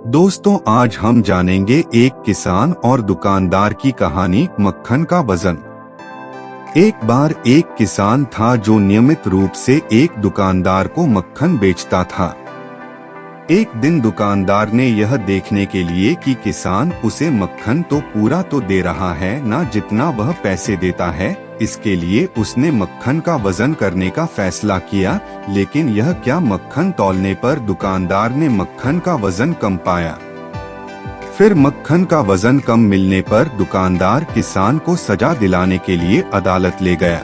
दोस्तों, आज हम जानेंगे एक किसान और दुकानदार की कहानी, मक्खन का वजन। एक बार एक किसान था जो नियमित रूप से एक दुकानदार को मक्खन बेचता था। एक दिन दुकानदार ने यह देखने के लिए कि किसान उसे मक्खन तो पूरा तो दे रहा है ना जितना वह पैसे देता है, इसके लिए उसने मक्खन का वजन करने का फैसला किया। लेकिन यह क्या, मक्खन तौलने पर दुकानदार ने मक्खन का वजन कम पाया। फिर मक्खन का वजन कम मिलने पर दुकानदार किसान को सजा दिलाने के लिए अदालत ले गया।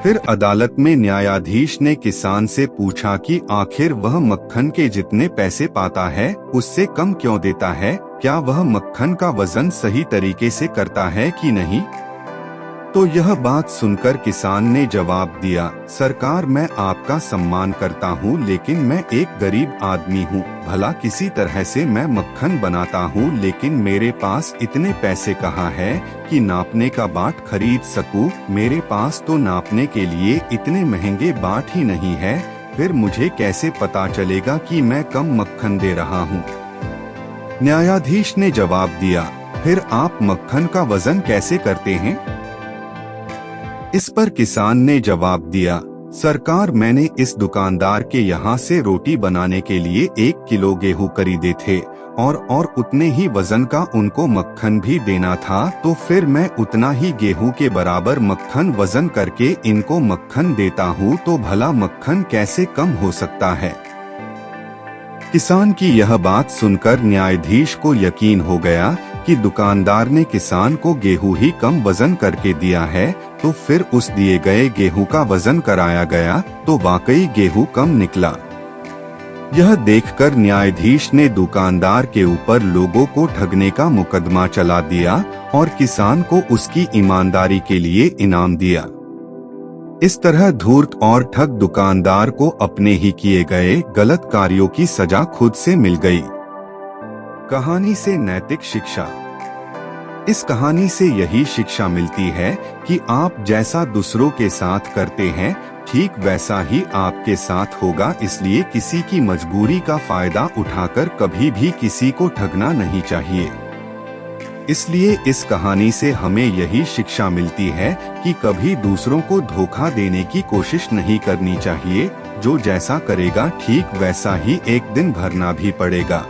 फिर अदालत में न्यायाधीश ने किसान से पूछा कि आखिर वह मक्खन के जितने पैसे पाता है उससे कम क्यों देता है, क्या वह मक्खन का वजन सही तरीके से करता है कि नहीं। तो यह बात सुनकर किसान ने जवाब दिया, सरकार, मैं आपका सम्मान करता हूँ, लेकिन मैं एक गरीब आदमी हूँ। भला किसी तरह से मैं मक्खन बनाता हूँ, लेकिन मेरे पास इतने पैसे कहाँ है कि नापने का बाट खरीद सकूँ। मेरे पास तो नापने के लिए इतने महंगे बाट ही नहीं है। फिर मुझे कैसे पता चलेगा कि मैं कम मक्खन दे रहा हूँ। न्यायाधीश ने जवाब दिया, फिर आप मक्खन का वजन कैसे करते हैं। इस पर किसान ने जवाब दिया, सरकार, मैंने इस दुकानदार के यहाँ से रोटी बनाने के लिए 1 किलो गेहूं खरीदे थे और उतने ही वजन का उनको मक्खन भी देना था, तो फिर मैं उतना ही गेहूं के बराबर मक्खन वजन करके इनको मक्खन देता हूँ, तो भला मक्खन कैसे कम हो सकता है। किसान की यह बात सुनकर न्यायाधीश को यकीन हो गया कि दुकानदार ने किसान को गेहूं ही कम वजन करके दिया है। तो फिर उस दिए गए गेहूं का वजन कराया गया तो वाकई गेहूं कम निकला। यह देखकर न्यायाधीश ने दुकानदार के ऊपर लोगों को ठगने का मुकदमा चला दिया और किसान को उसकी ईमानदारी के लिए इनाम दिया। इस तरह धूर्त और ठग दुकानदार को अपने ही किए गए गलत कार्यों की सजा खुद से मिल गई। कहानी से नैतिक शिक्षा। इस कहानी से यही शिक्षा मिलती है कि आप जैसा दूसरों के साथ करते हैं, ठीक वैसा ही आपके साथ होगा। इसलिए किसी की मजबूरी का फायदा उठाकर कभी भी किसी को ठगना नहीं चाहिए। इसलिए इस कहानी से हमें यही शिक्षा मिलती है कि कभी दूसरों को धोखा देने की कोशिश नहीं करनी चाहिए। जो जैसा करेगा ठीक वैसा ही एक दिन भरना भी पड़ेगा।